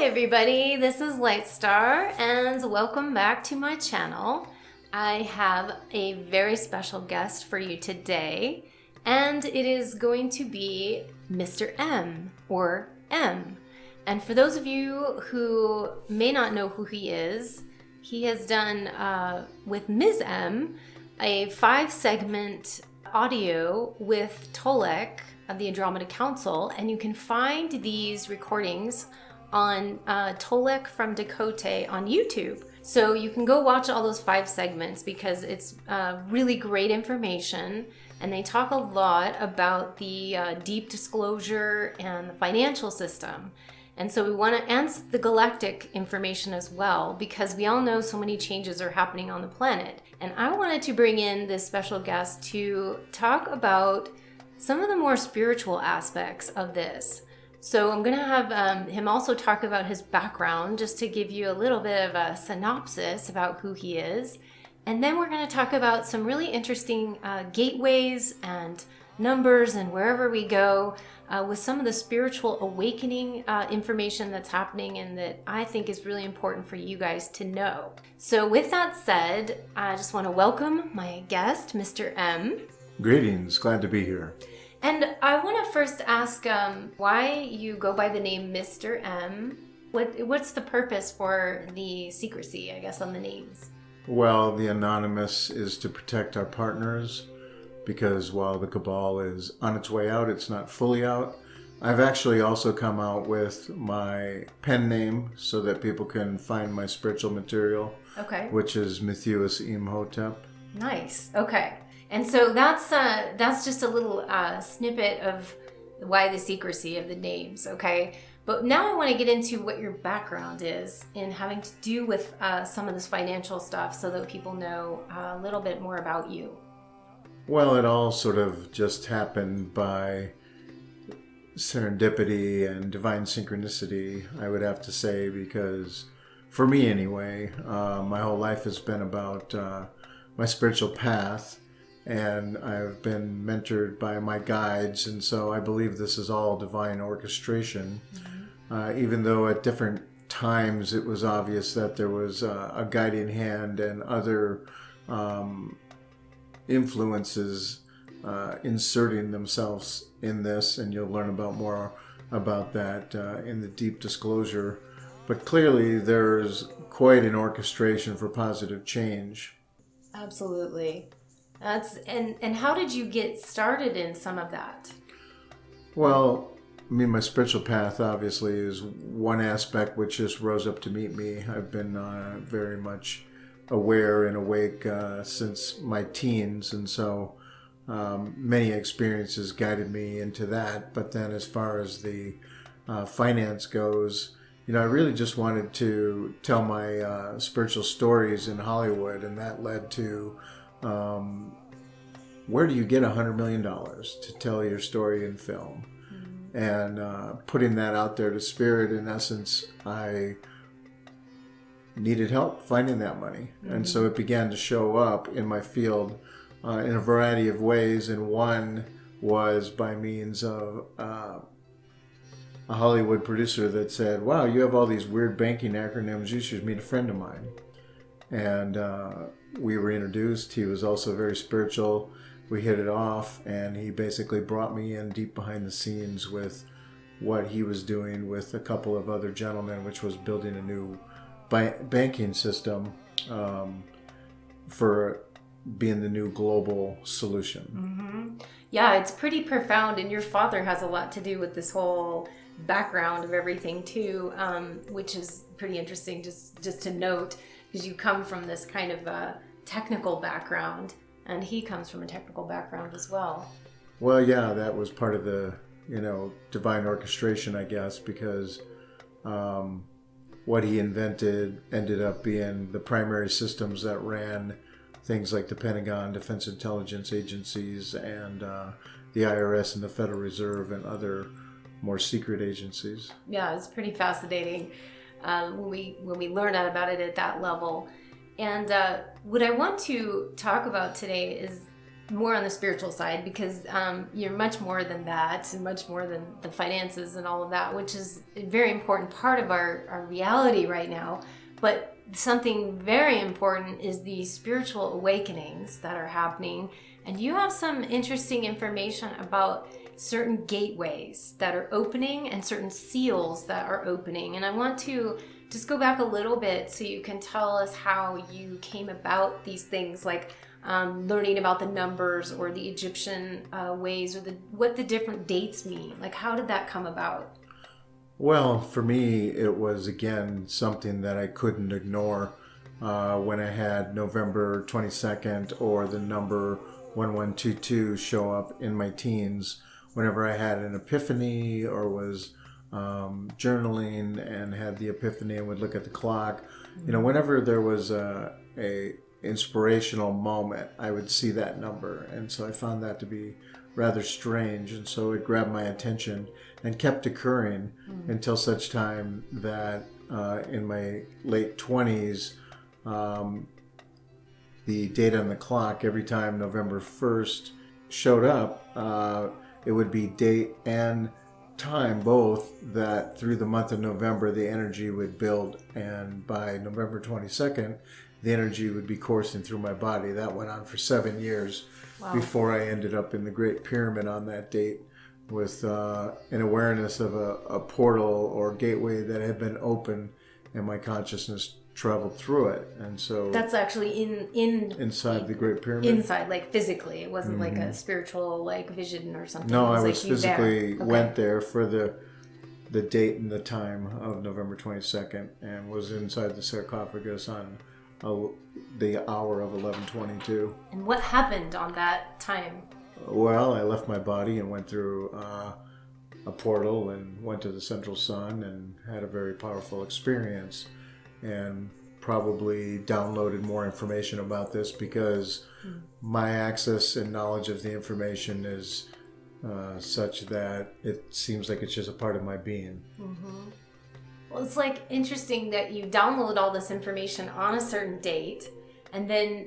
everybody, this is Lightstar and welcome back to my channel. I have a very special guest for you today and it is going to be Mr. M or M. And for those of you who may not know who he has done with Ms. M a 5-segment audio with Tolek of the Andromeda Council, and you can find these recordings on Tolek from Decoding on YouTube. So you can go watch all those 5 segments because it's really great information, and they talk a lot about the deep disclosure and the financial system. And so we want to answer the galactic information as well, because we all know so many changes are happening on the planet. And I wanted to bring in this special guest to talk about some of the more spiritual aspects of this. So I'm going to have him also talk about his background, just to give you a little bit of a synopsis about who he is. And then we're going to talk about some really interesting gateways and numbers and wherever we go with some of the spiritual awakening information that's happening and that I think is really important for you guys to know. So with that said, I just want to welcome my guest, Mr. M. Greetings, glad to be here. And I want to first ask why you go by the name Mr. M. What's the purpose for the secrecy, I guess, on the names? Well, the anonymous is to protect our partners, because while the cabal is on its way out, it's not fully out. I've actually also come out with my pen name so that people can find my spiritual material, okay, which is Methuus Imhotep. Nice. Okay. And so that's just a little snippet of why the secrecy of the names, okay? But now I want to get into what your background is in having to do with some of this financial stuff so that people know a little bit more about you. Well, it all sort of just happened by serendipity and divine synchronicity, I would have to say, because for me anyway, my whole life has been about my spiritual path. And I've been mentored by my guides, and so I believe this is all divine orchestration. Mm-hmm. Even though at different times it was obvious that there was a guiding hand and other influences inserting themselves in this, and you'll learn more about that in the deep disclosure. But clearly there's quite an orchestration for positive change. Absolutely. And how did you get started in some of that? Well, I mean, my spiritual path obviously is one aspect which just rose up to meet me. I've been very much aware and awake since my teens, and so many experiences guided me into that. But then as far as the finance goes, I really just wanted to tell my spiritual stories in Hollywood, and that led to where do you get $100 million to tell your story in film? Mm-hmm. And putting that out there to spirit, in essence, I needed help finding that money. Mm-hmm. And so it began to show up in my field in a variety of ways, and one was by means of a Hollywood producer that said, wow, you have all these weird banking acronyms, you should meet a friend of mine. And we were introduced. He was also very spiritual. We hit it off, and he basically brought me in deep behind the scenes with what he was doing with a couple of other gentlemen, which was building a new banking system for being the new global solution. Mm-hmm. Yeah, it's pretty profound, and your father has a lot to do with this whole background of everything too, which is pretty interesting just to note, because you come from this kind of technical background, and he comes from a technical background as well. Well, yeah, that was part of the, divine orchestration, I guess, because what he invented ended up being the primary systems that ran things like the Pentagon, Defense Intelligence Agencies, and the IRS and the Federal Reserve and other more secret agencies. Yeah, it's pretty fascinating when we learn about it at that level. And what I want to talk about today is more on the spiritual side, because you're much more than that, and much more than the finances and all of that, which is a very important part of our reality right now. But something very important is the spiritual awakenings that are happening. And you have some interesting information about certain gateways that are opening and certain seals that are opening. And I want to just go back a little bit so you can tell us how you came about these things, like learning about the numbers or the Egyptian ways, or what the different dates mean. Like, how did that come about? Well, for me, it was, again, something that I couldn't ignore when I had November 22nd or the number 1122 show up in my teens. Whenever I had an epiphany or was journaling and had the epiphany and would look at the clock, whenever there was a inspirational moment, I would see that number. And so I found that to be rather strange. And so it grabbed my attention and kept occurring until such time that in my late 20s, the date on the clock, every time November 1st showed up, it would be date and time both, that through the month of November the energy would build, and by November 22nd the energy would be coursing through my body. That went on for 7 years. Wow. Before I ended up in the Great Pyramid on that date, with an awareness of a portal or gateway that had been opened, and my consciousness traveled through it. And so that's actually inside the Great Pyramid. Inside, like physically. It wasn't like a spiritual like vision or something. No, I was physically went there for the date and the time of November 22nd, and was inside the sarcophagus on the hour of 11:22. And what happened on that time? Well, I left my body and went through a portal and went to the central sun and had a very powerful experience, and probably downloaded more information about this because my access and knowledge of the information is such that it seems like it's just a part of my being. Mm-hmm. Well, it's like interesting that you download all this information on a certain date, and then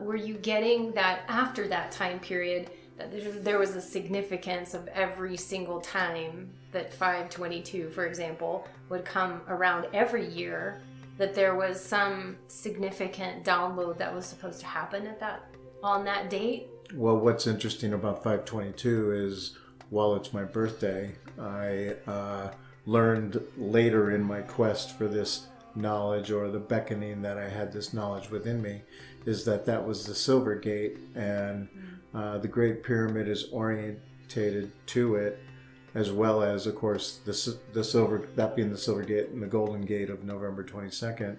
were you getting that after that time period, that there was a significance of every single time that 522, for example, would come around every year, that there was some significant download that was supposed to happen on that date? Well, what's interesting about 522 is, while it's my birthday, I learned later in my quest for this knowledge, or the beckoning that I had this knowledge within me, is that was the Silver Gate, and the Great Pyramid is orientated to it, as well as, of course, the silver, that being the Silver Gate, and the Golden Gate of November 22nd.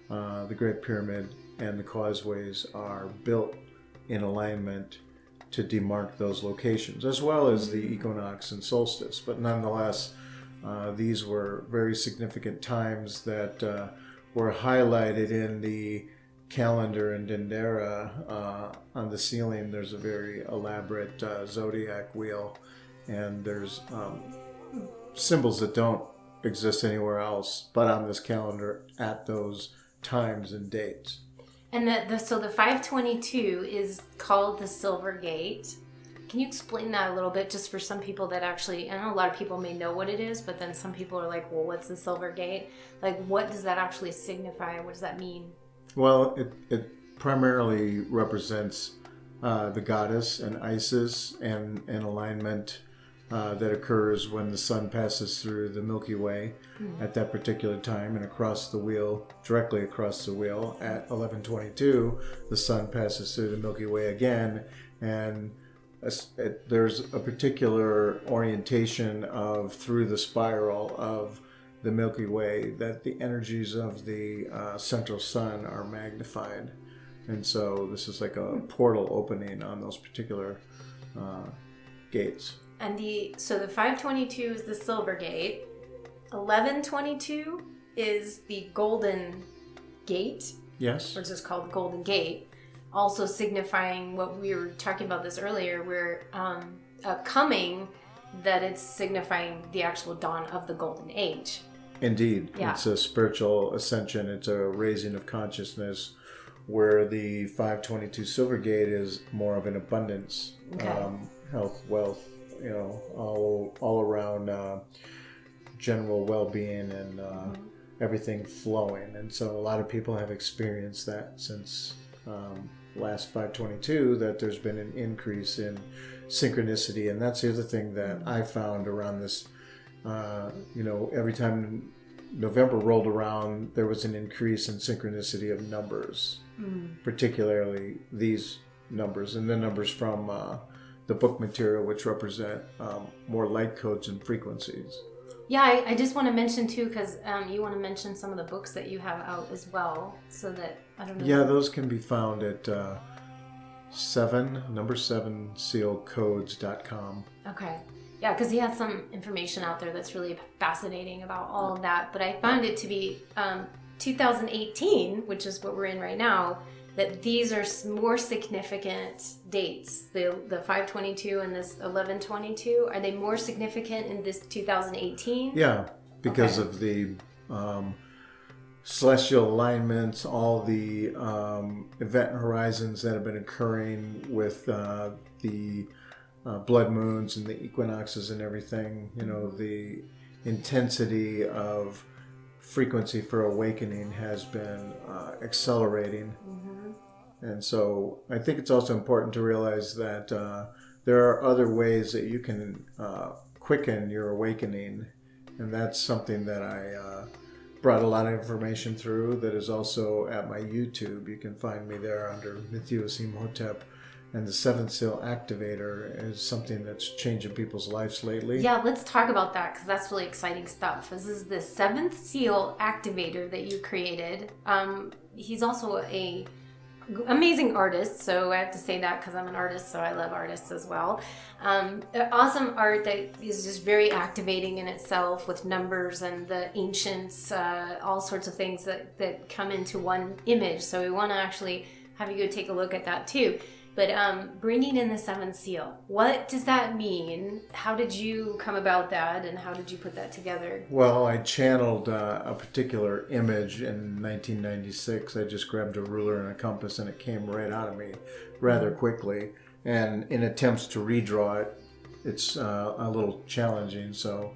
The Great Pyramid and the causeways are built in alignment to demark those locations, as well as the equinox and solstice. But nonetheless, these were very significant times that were highlighted in the calendar in Dendera. On the ceiling, there's a very elaborate zodiac wheel, and there's symbols that don't exist anywhere else but on this calendar at those times and dates. And so the 522 is called the Silver Gate. Can you explain that a little bit, just for some people that actually, I know a lot of people may know what it is, but then some people are like, well, what's the Silver Gate? Like, what does that actually signify? What does that mean? Well, it primarily represents the goddess and Isis, and an alignment that occurs when the sun passes through the Milky Way at that particular time, and across the wheel, directly across the wheel at 11:22, the sun passes through the Milky Way again, and there's a particular orientation of, through the spiral of the Milky Way, that the energies of the central sun are magnified. And so this is like a portal opening on those particular gates. And so the 522 is the Silver Gate. 1122 is the Golden Gate. Yes. Or it's just called the Golden Gate. Also signifying what we were talking about this earlier, where coming, that it's signifying the actual dawn of the Golden Age. Indeed. Yeah. It's a spiritual ascension. It's a raising of consciousness, where the 522 silver gate is more of an abundance, health, wealth, all around general well-being and everything flowing. And so a lot of people have experienced that since last 522, that there's been an increase in synchronicity. And that's the other thing that I found around this. Every time November rolled around, there was an increase in synchronicity of numbers, particularly these numbers, and the numbers from the book material, which represent more light codes and frequencies. Yeah, I just want to mention too, because you want to mention some of the books that you have out as well, so that, I don't know. Yeah, those can be found at 7sealcodes.com. Okay. Yeah, because he has some information out there that's really fascinating about all of that. But I found it to be 2018, which is what we're in right now, that these are more significant dates. The 522 and this 1122, are they more significant in this 2018? Yeah, because of the celestial alignments, all the event horizons that have been occurring with the blood moons and the equinoxes and everything. The intensity of frequency for awakening has been accelerating. And so I think it's also important to realize that there are other ways that you can quicken your awakening. And that's something that I brought a lot of information through that is also at my YouTube. You can find me there under Mithyu Imhotep. And the seventh seal activator is something that's changing people's lives lately. Yeah, let's talk about that, because that's really exciting stuff. This is the seventh seal activator that you created. He's also a amazing artist, so I have to say that because I'm an artist, so I love artists as well. Awesome art that is just very activating in itself, with numbers and the ancients, all sorts of things that come into one image. So we want to actually have you go take a look at that too. But bringing in the seventh seal, what does that mean? How did you come about that, and how did you put that together? Well, I channeled a particular image in 1996. I just grabbed a ruler and a compass, and it came right out of me rather quickly. And in attempts to redraw it, it's a little challenging. So,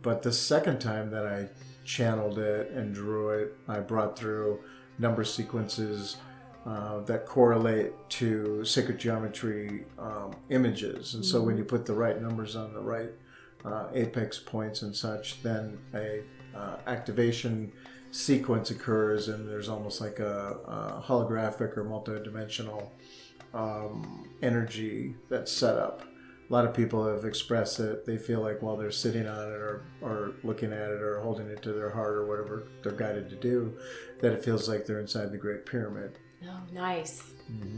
but the second time that I channeled it and drew it, I brought through number sequences that correlate to sacred geometry images. And so when you put the right numbers on the right apex points and such, then a activation sequence occurs, and there's almost like a holographic or multidimensional energy that's set up. A lot of people have expressed that they feel like while they're sitting on it or looking at it or holding it to their heart or whatever they're guided to do, that it feels like they're inside the Great Pyramid. Oh, nice.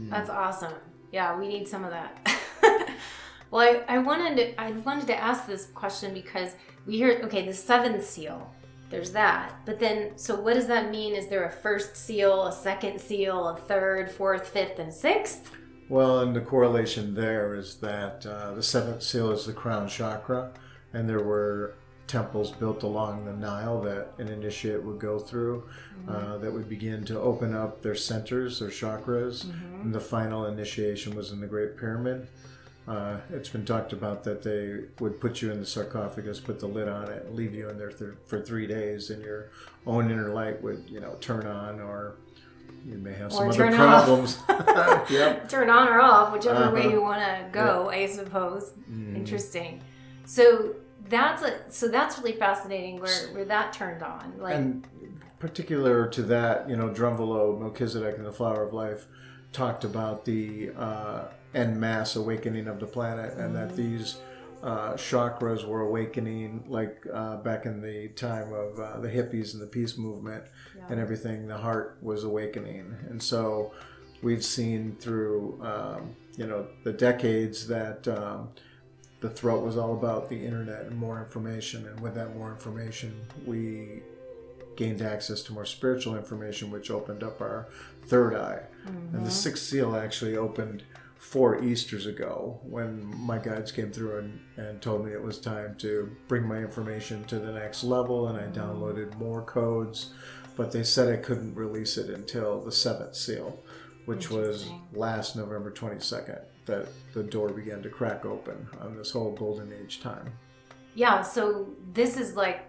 That's awesome. Yeah, we need some of that. Well, I wanted to ask this question because we hear, okay, the seventh seal, there's that. But then, so what does that mean? Is there a first seal, a second seal, a third, fourth, fifth, and sixth? Well, and the correlation there is that the seventh seal is the crown chakra, and there were temples built along the Nile that an initiate would go through that would begin to open up their centers, their chakras. And the final initiation was in the Great Pyramid. It's been talked about that they would put you in the sarcophagus, put the lid on it, and leave you in there for 3 days, and your own inner light would, turn on, or you may have some other problems. Yep. Turn on or off, whichever way you want to go, I suppose. Interesting. So that's really fascinating where that turned on. And particular to that, Drumvalo, Melchizedek, and the Flower of Life talked about the en masse awakening of the planet, and that these chakras were awakening, like back in the time of the hippies and the peace movement and everything. The heart was awakening, and so we've seen through the decades that the throat was all about the internet and more information, and with that more information we gained access to more spiritual information, which opened up our third eye. And the sixth seal actually opened 4 Easters ago when my guides came through and told me it was time to bring my information to the next level, and I downloaded more codes, but they said I couldn't release it until the 7th seal, which was last November 22nd, that the door began to crack open on this whole golden age time. Yeah, so this is like,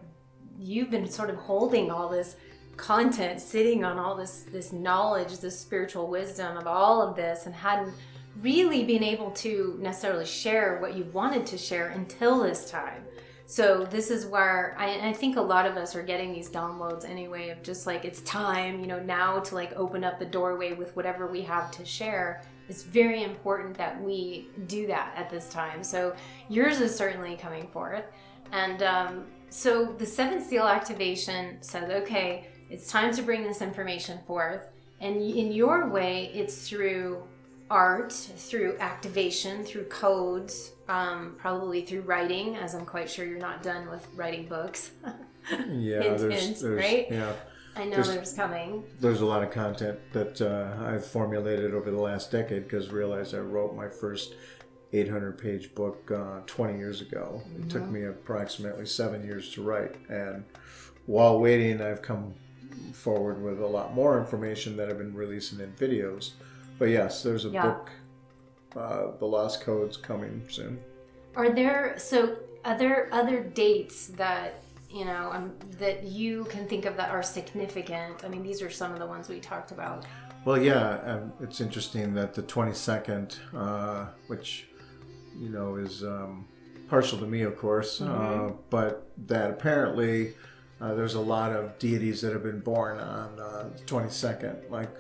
you've been sort of holding all this content, sitting on all this knowledge, this spiritual wisdom of all of this, and hadn't really been able to necessarily share what you wanted to share until this time. So this is where I think a lot of us are getting these downloads anyway, of just like, it's time, now to like open up the doorway with whatever we have to share. It's very important that we do that at this time. So yours is certainly coming forth. And so the 7th seal activation said, okay, it's time to bring this information forth. And in your way, it's through art, through activation, through codes, probably through writing, as I'm quite sure you're not done with writing books. Yeah, hints, right? Yeah. I know there's coming. There's a lot of content that I've formulated over the last decade, because I realized I wrote my first 800-page book 20 years ago. It took me approximately 7 years to write, and while waiting, I've come forward with a lot more information that I've been releasing in videos. But yes, there's a book, The Lost Codes, coming soon. Are there other dates that that you can think of that are significant? I mean, these are some of the ones we talked about. Well, yeah, it's interesting that the 22nd, which is partial to me, of course, but that apparently there's a lot of deities that have been born on the 22nd, like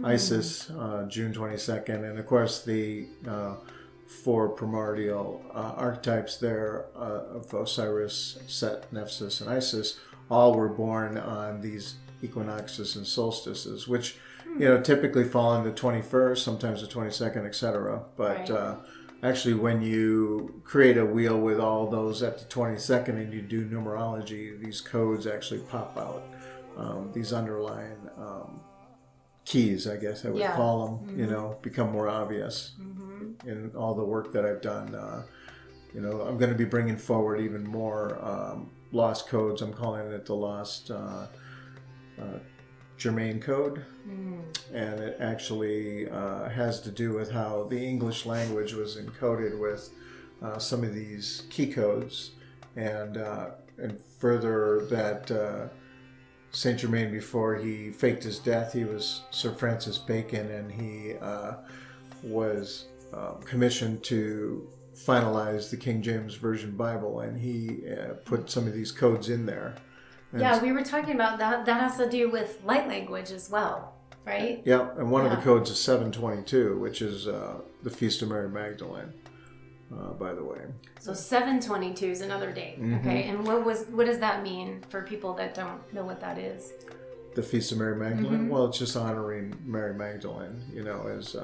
Isis, June 22nd, and of course the 4 primordial archetypes there of Osiris, Set, Nephthys, and Isis, all were born on these equinoxes and solstices, which typically fall on the 21st, sometimes the 22nd, etc. But actually, when you create a wheel with all those at the 22nd and you do numerology, these codes actually pop out. These underlying keys, I guess I would call them, become more obvious in all the work that I've done. I'm going to be bringing forward even more lost codes. I'm calling it the Lost Germain Code. And it actually has to do with how the English language was encoded with some of these key codes, and further that Saint Germain, before he faked his death, he was Sir Francis Bacon, and he was commissioned to finalize the King James Version Bible, and he put some of these codes in there. And we were talking about that. That has to do with light language as well, right? Yeah, and one of the codes is 722, which is the Feast of Mary Magdalene, by the way. So 722 is another date, okay? And what does that mean for people that don't know what that is? The Feast of Mary Magdalene? Well, it's just honoring Mary Magdalene, as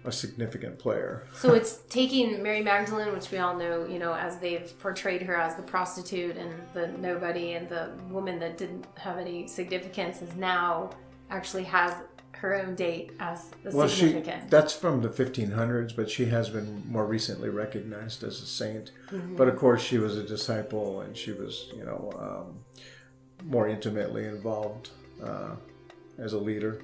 a significant player. So it's taking Mary Magdalene, which we all know, as they've portrayed her as the prostitute and the nobody and the woman that didn't have any significance, is now actually has her own date as the significant. That's from the 1500s, but she has been more recently recognized as a saint. But of course, she was a disciple, and she was, more intimately involved as a leader.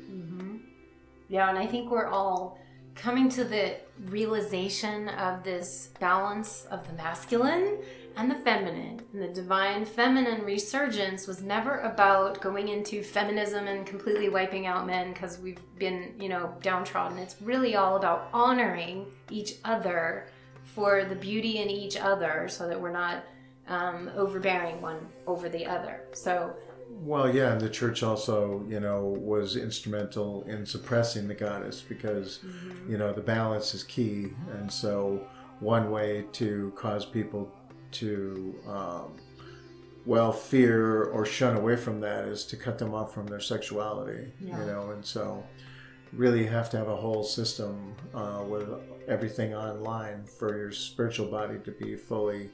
Yeah, and I think we're all coming to the realization of this balance of the masculine and the feminine. And the divine feminine resurgence was never about going into feminism and completely wiping out men because we've been, downtrodden. It's really all about honoring each other for the beauty in each other, so that we're not overbearing one over the other. So. Well, yeah, and the church also, was instrumental in suppressing the goddess, because, the balance is key. And so one way to cause people to, fear or shun away from that is to cut them off from their sexuality, and so really have to have a whole system with everything online for your spiritual body to be fully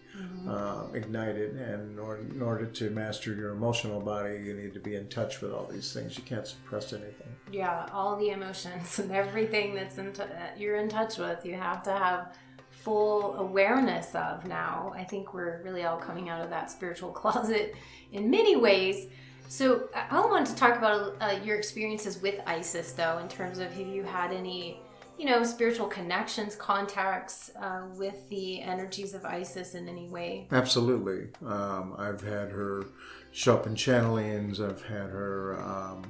ignited. And in order to master your emotional body, you need to be in touch with all these things. You can't suppress anything. Yeah, all the emotions and everything that you're in touch with, you have to have full awareness of now. I think we're really all coming out of that spiritual closet in many ways. So I want to talk about your experiences with Isis, though, in terms of have you had any, spiritual connections, contacts with the energies of Isis in any way? Absolutely. I've had her show up in channelings. I've had her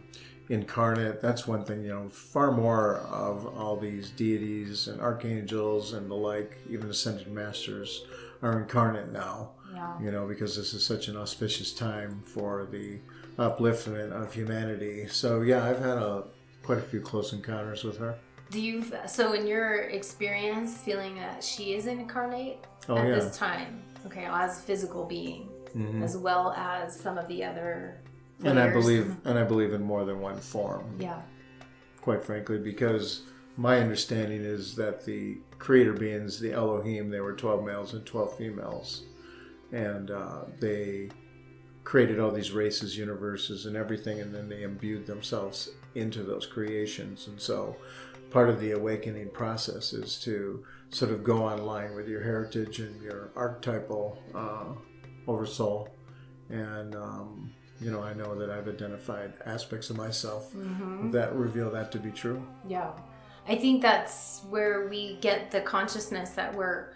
incarnate. That's one thing, far more of all these deities and archangels and the like, even ascended masters, are incarnate now. Yeah. Because this is such an auspicious time for the upliftment of humanity. So yeah, I've had quite a few close encounters with her. So in your experience, feeling that she is incarnate at this time, okay, as a physical being, as well as some of the other layers. And I believe in more than one form. Yeah. Quite frankly, because my understanding is that the creator beings, the Elohim, they were 12 males and 12 females. And they created all these races, universes, and everything, and then they imbued themselves into those creations. And so part of the awakening process is to sort of go online with your heritage and your archetypal oversoul. And, I know that I've identified aspects of myself that reveal that to be true. Yeah. I think that's where we get the consciousness that we're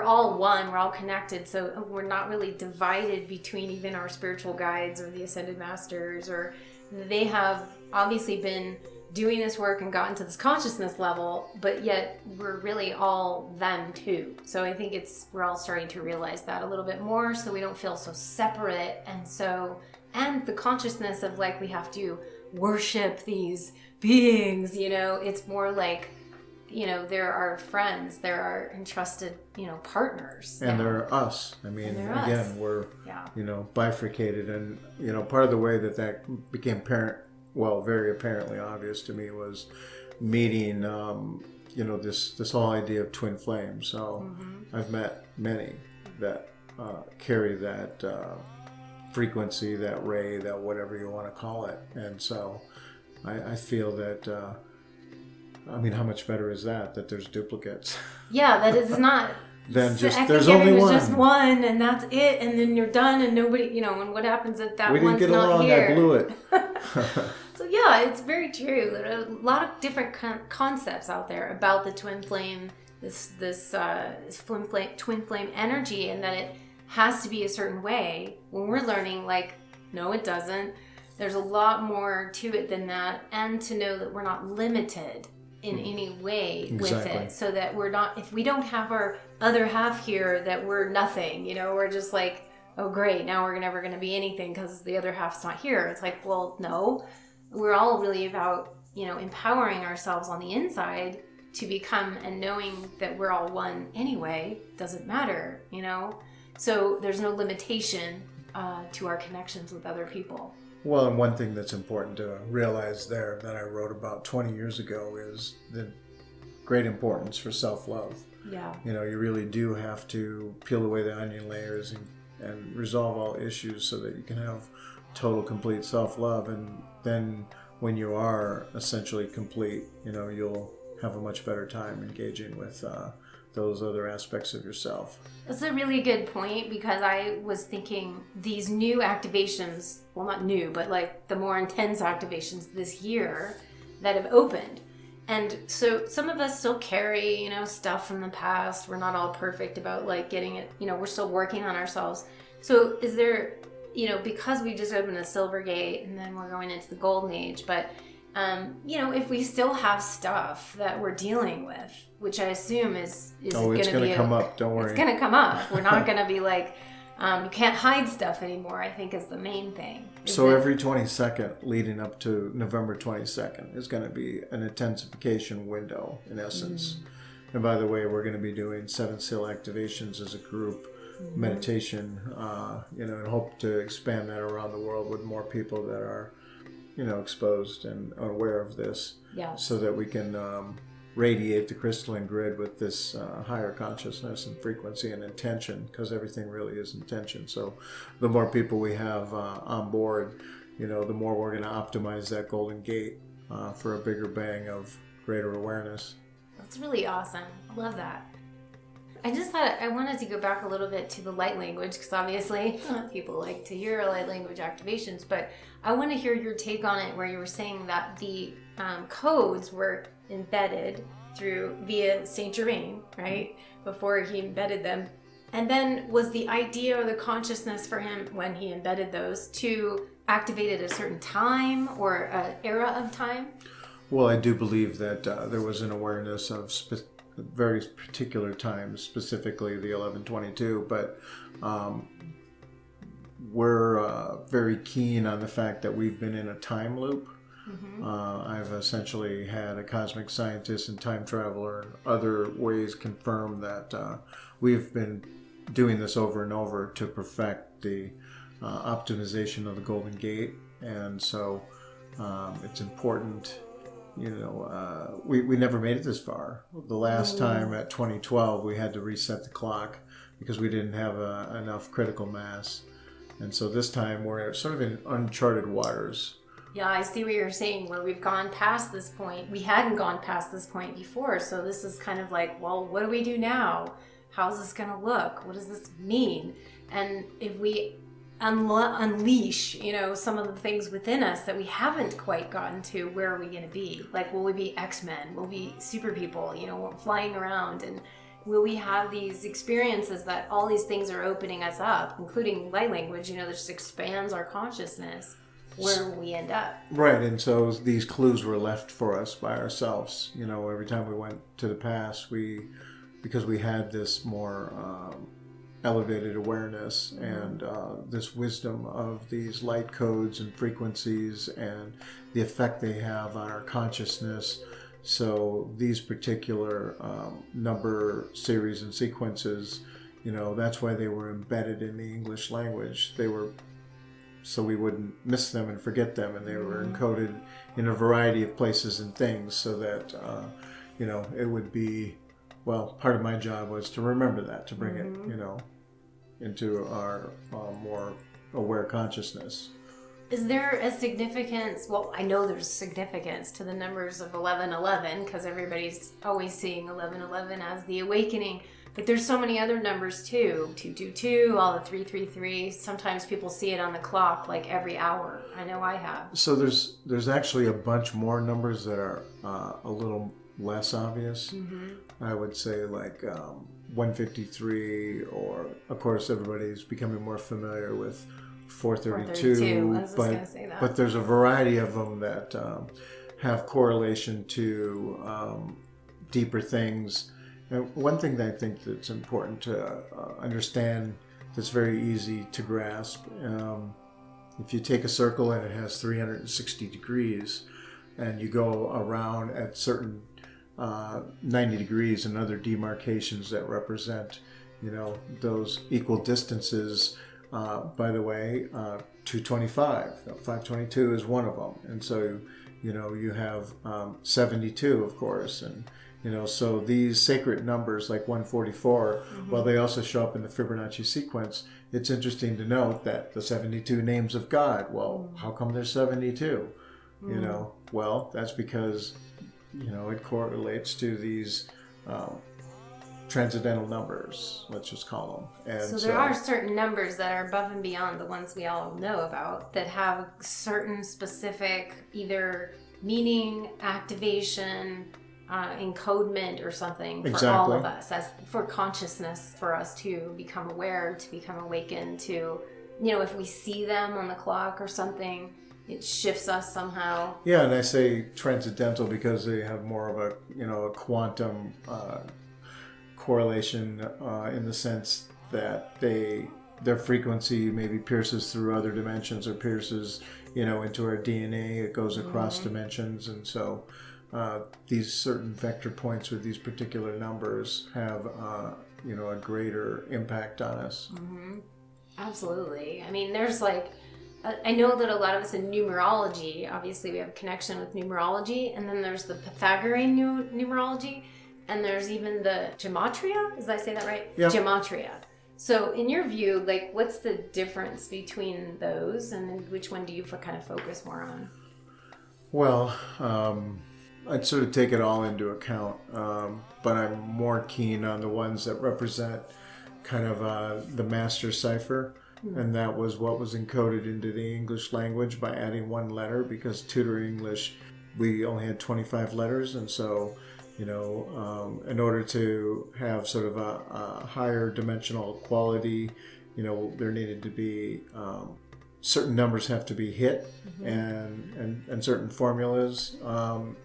all one, we're all connected, so we're not really divided between even our spiritual guides or the ascended masters, or they have obviously been doing this work and gotten to this consciousness level, but yet we're really all them too. So I think we're all starting to realize that a little bit more, so we don't feel so separate, and the consciousness of like we have to worship these beings, it's more like, they're our friends, they're our entrusted, partners. And they're us. I mean, again, we're, bifurcated. And, part of the way that became very apparently obvious to me was meeting, this whole idea of twin flames. So I've met many that carry that frequency, that ray, that whatever you want to call it. And so I feel that... how much better is that there's duplicates? Yeah, that is not... Then there's only one. Just one, and that's it, and then you're done, and nobody, and what happens if that one's not here? We didn't get along, I blew it. So yeah, it's very true. There are a lot of different concepts out there about the twin flame, this twin flame energy, and that it has to be a certain way. When we're learning, no, it doesn't. There's a lot more to it than that, and to know that we're not limited in any way with it, so that we're not, if we don't have our other half here, that we're nothing, we're just like, oh great, now we're never going to be anything because the other half's not here. It's like, well, no, we're all really about, empowering ourselves on the inside to become, and knowing that we're all one anyway, doesn't matter, so there's no limitation to our connections with other people. Well, and one thing that's important to realize there that I wrote about 20 years ago is the great importance for self-love. Yeah. You really do have to peel away the onion layers and resolve all issues so that you can have total, complete self-love. And then when you are essentially complete, you'll have a much better time engaging with those other aspects of yourself. That's a really good point, because I was thinking these new activations, well, not new, but the more intense activations this year that have opened. And so some of us still carry, stuff from the past. We're not all perfect about getting it, we're still working on ourselves. So is there, because we just opened the Silver Gate and then we're going into the Golden Age, but if we still have stuff that we're dealing with, which I assume is going to come up. Don't worry. It's going to come up. We're not going to be you can't hide stuff anymore, I think is the main thing. Every 22nd leading up to November 22nd is going to be an intensification window, in essence. And by the way, we're going to be doing 7 seal activations as a group meditation, and hope to expand that around the world with more people that are exposed and aware of this, so that we can radiate the crystalline grid with this higher consciousness and frequency and intention, because everything really is intention. So the more people we have on board, the more we're going to optimize that golden gate for a bigger bang of greater awareness. That's really awesome. I love that. I just thought I wanted to go back a little bit to the light language, because obviously people like to hear light language activations, but I want to hear your take on it, where you were saying that the codes were embedded via Saint Germain, right? Before he embedded them. And then was the idea or the consciousness for him when he embedded those to activate at a certain time or an era of time? Well, I do believe that there was an awareness of very particular times, specifically the 1122, but we're very keen on the fact that we've been in a time loop. Mm-hmm. I've essentially had a cosmic scientist and time traveler and other ways confirm that we've been doing this over and over to perfect the optimization of the Golden Gate. And so it's important. We never made it this far. The last time at 2012, we had to reset the clock because we didn't have enough critical mass. And so this time we're sort of in uncharted waters. Yeah, I see what you're saying, where we've gone past this point. We hadn't gone past this point before. So this is kind of like, well, what do we do now? How's this going to look? What does this mean? And if we unleash, some of the things within us that we haven't quite gotten to, where are we going to be? Like, will we be X-Men? Will we be super people, flying around? And will we have these experiences that all these things are opening us up, including light language, that just expands our consciousness? Where will we end up? Right, and so these clues were left for us by ourselves. Every time we went to the past, because we had this more elevated awareness and this wisdom of these light codes and frequencies and the effect they have on our consciousness. So these particular number series and sequences, that's why they were embedded in the English language. They were so we wouldn't miss them and forget them, and they were encoded in a variety of places and things, so that it would be, well, part of my job was to remember that, to bring it into our more aware consciousness. Is there a significance? Well, I know there's significance to the numbers of 1111, because everybody's always seeing 1111 as the awakening. But there's so many other numbers too. 222, all the 333. Sometimes people see it on the clock like every hour. I know I have. So there's actually a bunch more numbers that are a little less obvious. I would say like 153, or of course everybody's becoming more familiar with 432. I was just going to say that. But there's a variety of them that have correlation to deeper things. And one thing that I think that's important to understand, that's very easy to grasp, if you take a circle and it has 360 degrees, and you go around at certain 90 degrees and other demarcations that represent, those equal distances. By the way, 225, 522 is one of them, and so you have 72, of course, and so these sacred numbers like 144, while they also show up in the Fibonacci sequence, it's interesting to note that the 72 names of God, well, how come there's 72? Well, that's because, it correlates to these transcendental numbers, let's just call them. And so there are certain numbers that are above and beyond the ones we all know about, that have certain specific either meaning, activation, encodement or something for all of us, as for consciousness, for us to become aware, to become awakened, to, if we see them on the clock or something, it shifts us somehow. Yeah, and I say transcendental because they have more of a quantum correlation in the sense that their frequency maybe pierces through other dimensions, or pierces, into our DNA. It goes across dimensions, and so these certain vector points with these particular numbers have, a greater impact on us. Absolutely. I mean, there's like I know that a lot of us in numerology, obviously we have a connection with numerology, and then there's the Pythagorean numerology, and there's even the gematria. Did I say that right? Yeah. Gematria. So in your view, like, what's the difference between those, and which one do you kind of focus more on? Well, I'd sort of take it all into account, but I'm more keen on the ones that represent kind of the master cipher. And that was what was encoded into the English language by adding one letter, because Tudor English, we only had 25 letters. And so, in order to have sort of a higher dimensional quality, there needed to be certain numbers have to be hit, and certain formulas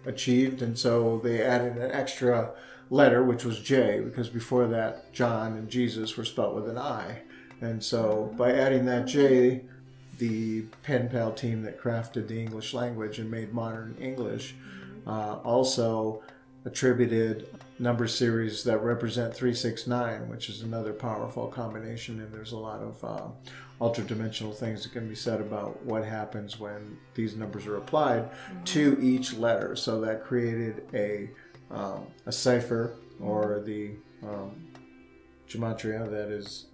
achieved. And so they added an extra letter, which was J, because before that, John and Jesus were spelled with an I. And so by adding that J, the pen pal team that crafted the English language and made modern English also attributed number series that represent 369, which is another powerful combination. And there's a lot of ultra-dimensional things that can be said about what happens when these numbers are applied to each letter. So that created a cipher, or the gematria, that is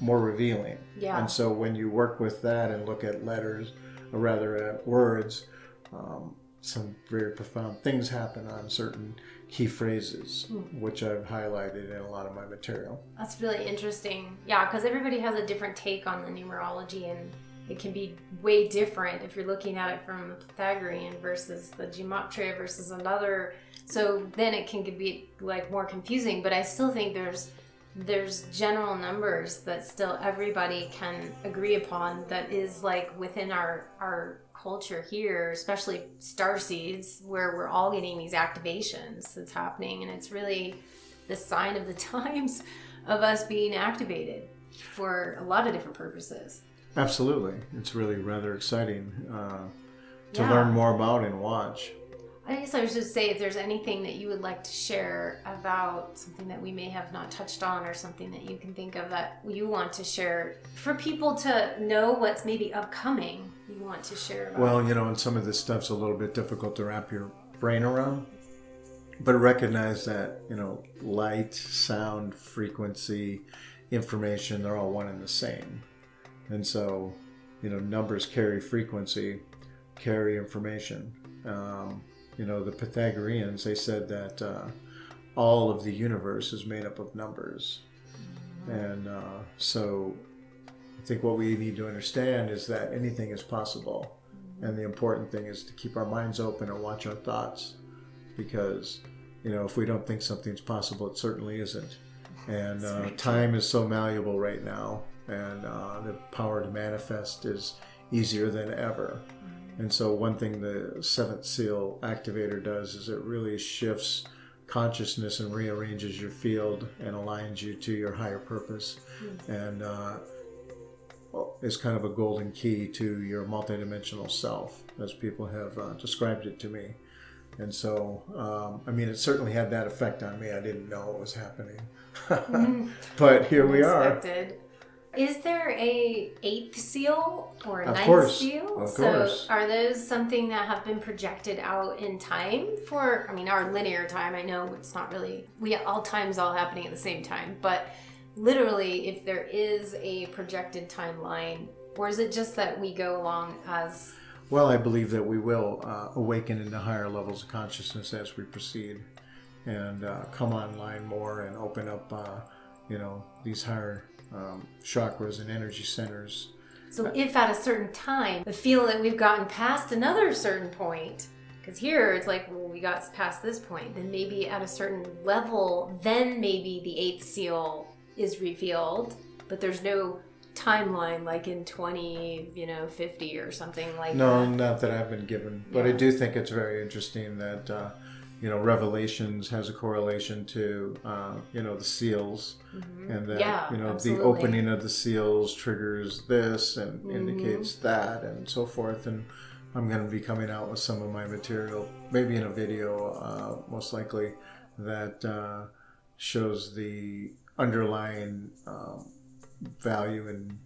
more revealing. Yeah. And so when you work with that and look at letters, or rather at words, some very profound things happen on certain key phrases, which I've highlighted in a lot of my material. That's really interesting. Yeah, because everybody has a different take on the numerology, and it can be way different if you're looking at it from the Pythagorean versus the gematria versus another. So then it can be like more confusing, but I still think there's general numbers that still everybody can agree upon, that is like within our culture here, especially starseeds, where we're all getting these activations that's happening, and it's really the sign of the times of us being activated for a lot of different purposes. Absolutely. It's really rather exciting to learn more about and watch. I guess I was just say, if there's anything that you would like to share about something that we may have not touched on, or something that you can think of that you want to share for people to know what's maybe upcoming, you want to share about. Well, and some of this stuff's a little bit difficult to wrap your brain around, but recognize that, light, sound, frequency, information, they're all one and the same. And so, numbers carry frequency, carry information. The Pythagoreans, they said that all of the universe is made up of numbers. And so I think what we need to understand is that anything is possible. And the important thing is to keep our minds open and watch our thoughts. Because, if we don't think something's possible, it certainly isn't. And time is so malleable right now. And the power to manifest is easier than ever. And so one thing the seventh seal activator does is it really shifts consciousness and rearranges your field and aligns you to your higher purpose, and is kind of a golden key to your multidimensional self, as people have described it to me. And so, it certainly had that effect on me. I didn't know it was happening. But here we are. Is there a 8th seal or a 9th seal? Of course. So are those something that have been projected out in time for, our linear time? I know it's not really, all time's all happening at the same time, but literally if there is a projected timeline, or is it just that we go along as... Well, I believe that we will awaken into higher levels of consciousness as we proceed, and come online more and open up, these higher chakras and energy centers. So if at a certain time we feel that we've gotten past another certain point, because here it's like, well, we got past this point, then maybe at a certain level, then maybe the 8th seal is revealed, but there's no timeline like in 2050 or something like that. No, not that I've been given, but I do think it's very interesting that Revelations has a correlation to the seals, and that the opening of the seals triggers this and indicates that, and so forth. And I'm going to be coming out with some of my material, maybe in a video, most likely, that shows the underlying value in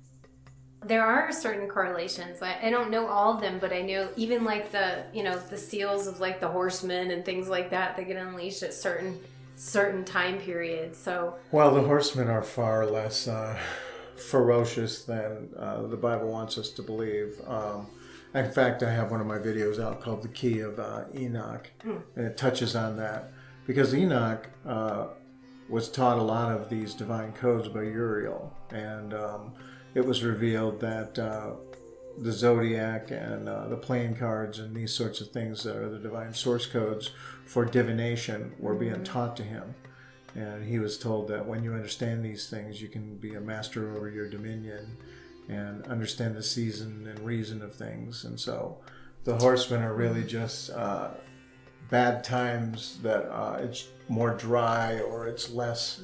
There are certain correlations. I don't know all of them, but I know even like the, the seals of like the horsemen and things like that, they get unleashed at certain time periods. So, well, the horsemen are far less ferocious than the Bible wants us to believe. In fact, I have one of my videos out called The Key of Enoch, and it touches on that. Because Enoch was taught a lot of these divine codes by Uriel, and it was revealed that the zodiac and the playing cards and these sorts of things that are the divine source codes for divination were being taught to him. And he was told that when you understand these things, you can be a master over your dominion and understand the season and reason of things. And so the horsemen are really just bad times that it's more dry, or it's less,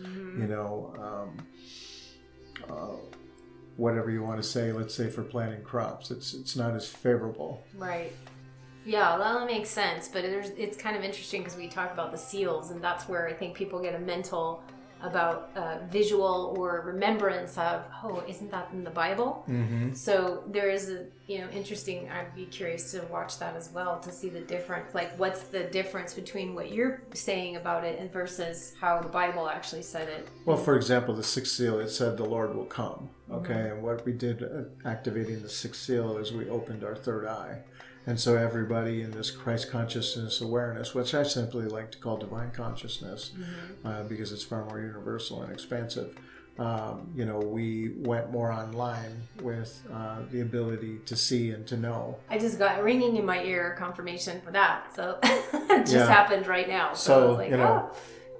whatever you want to say, let's say for planting crops. It's not as favorable. Right. Yeah, well, that makes sense. But it's kind of interesting because we talk about the seals, and that's where I think people get a mental about visual or remembrance of, isn't that in the Bible? Mm-hmm. So there is interesting, I'd be curious to watch that as well to see the difference. Like, what's the difference between what you're saying about it and versus how the Bible actually said it? Well, for example, the sixth seal, it said the Lord will come. Okay, and what we did activating the sixth seal is we opened our third eye. And so everybody in this Christ consciousness awareness, which I simply like to call divine consciousness, because it's far more universal and expansive, we went more online with the ability to see and to know. I just got ringing in my ear confirmation for that. So it just happened right now. So I was like,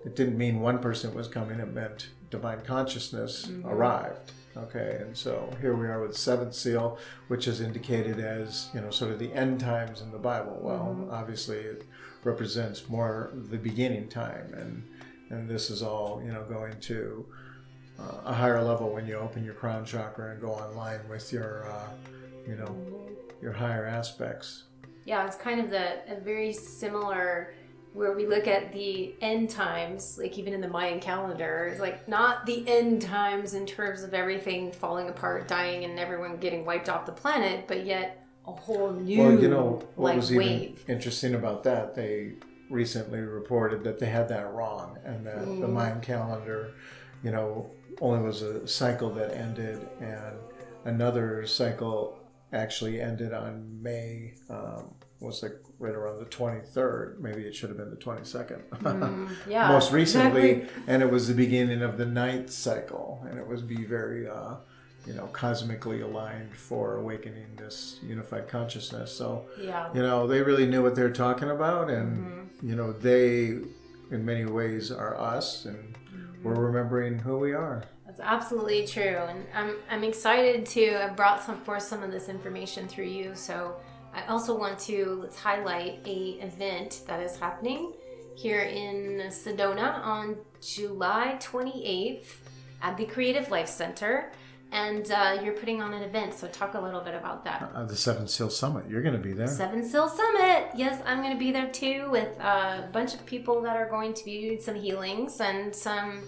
it didn't mean one person was coming. It meant divine consciousness arrived. Okay, and so here we are with the seventh seal, which is indicated as, sort of the end times in the Bible. Well, obviously it represents more the beginning time, and this is all, going to a higher level when you open your crown chakra and go online with your, your higher aspects. Yeah, it's kind of a very similar, where we look at the end times, like even in the Mayan calendar, it's like not the end times in terms of everything falling apart, dying, and everyone getting wiped off the planet, but yet a whole new what was wave. Even interesting about that, they recently reported that they had that wrong, and that the Mayan calendar, only was a cycle that ended, and another cycle actually ended on May, was like right around the 23rd. Maybe it should have been the 22nd. Most recently, exactly. And it was the beginning of the 9th cycle, and it was be very, cosmically aligned for awakening this unified consciousness. So, they really knew what they're talking about, and they, in many ways, are us, and we're remembering who we are. That's absolutely true, and I'm excited to. I brought some of this information through you, so. I also want to let's highlight a event that is happening here in Sedona on July 28th at the Creative Life Center, and you're putting on an event. So talk a little bit about that. The Seven Seal Summit. You're going to be there. Seven Seal Summit. Yes, I'm going to be there too with a bunch of people that are going to be doing some healings and some.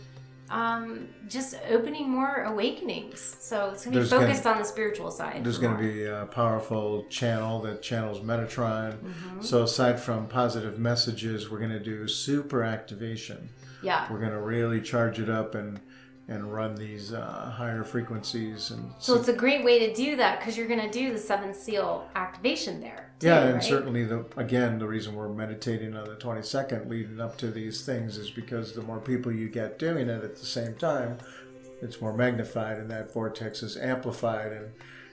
Just opening more awakenings. So it's going to be focused on the spiritual side. There's going to be a powerful channel that channels Metatron. So aside from positive messages, we're going to do super activation. Yeah. We're going to really charge it up and run these higher frequencies. So it's a great way to do that because you're going to do the seventh seal activation there. Too, and right? certainly, the reason we're meditating on the 22nd leading up to these things is because the more people you get doing it at the same time, it's more magnified, and that vortex is amplified,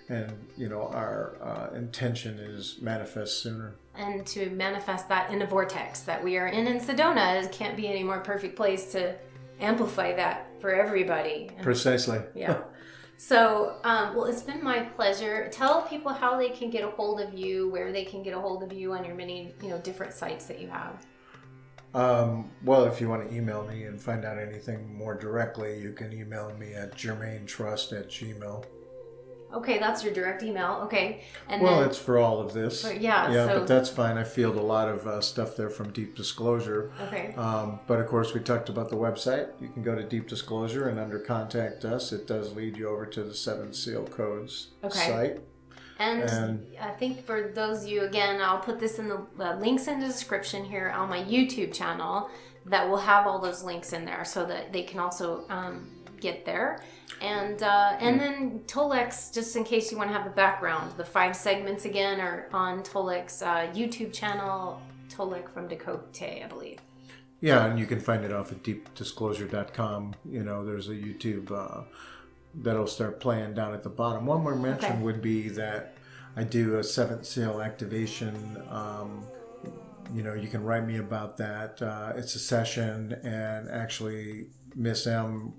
and our intention is manifest sooner. And to manifest that in a vortex that we are in Sedona, it can't be any more perfect place to amplify that for everybody. Precisely. Yeah. So, it's been my pleasure. Tell people how they can get a hold of you, where they can get a hold of you on your many, different sites that you have. If you want to email me and find out anything more directly, you can email me at germainetrust@gmail.com. Okay, that's your direct email. Okay. And Well, then, it's for all of this. yeah. Yeah, So, but that's fine. I field a lot of stuff there from Deep Disclosure. okay. But of course, we talked about the website. You can go to Deep Disclosure, and under Contact Us, it does lead you over to the 7 Seal Codes site. And I think for those of you, again, I'll put this in the links in the description here on my YouTube channel that will have all those links in there so that they can also get there. And then Tolex, just in case you want to have the background, the 5 segments again are on Tolex YouTube channel, Tolek from Decode, I believe. Yeah, and you can find it off at deepdisclosure.com. You know, there's a YouTube that'll start playing down at the bottom. One more mention would be that I do a 7th Seal activation. You know, you can write me about that. It's a session, and actually Miss M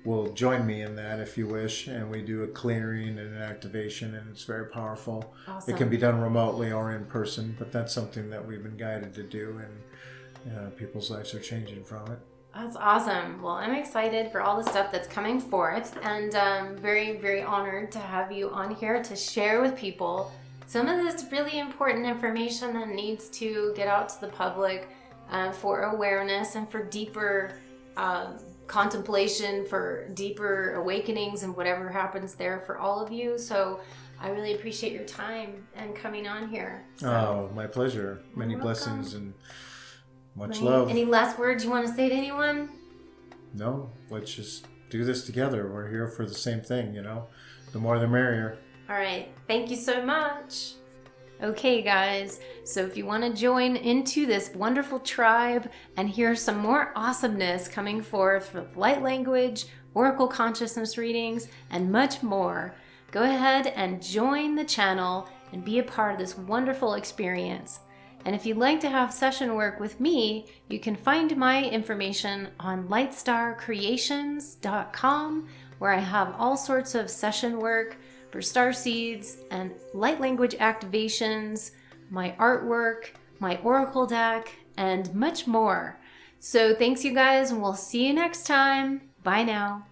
will join me in that if you wish, and we do a clearing and an activation, and it's very powerful. Awesome. It can be done remotely or in person, but that's something that we've been guided to do, and people's lives are changing from it. That's awesome. Well, I'm excited for all the stuff that's coming forth, and very, very honored to have you on here to share with people some of this really important information that needs to get out to the public for awareness and for deeper contemplation, for deeper awakenings and whatever happens there for all of you. So I really appreciate your time and coming on here. So, oh, my pleasure. Many blessings and much love. Any last words you want to say to anyone? No, let's just do this together. We're here for the same thing, you know. The more the merrier. All right. Thank you so much. Okay, guys. So if you want to join into this wonderful tribe and hear some more awesomeness coming forth with light language, oracle consciousness readings, and much more, go ahead and join the channel and be a part of this wonderful experience. And if you'd like to have session work with me, you can find my information on lightstarcreations.com, where I have all sorts of session work for starseeds and light language activations, my artwork, my oracle deck, and much more. So thanks, you guys, and we'll see you next time. Bye now.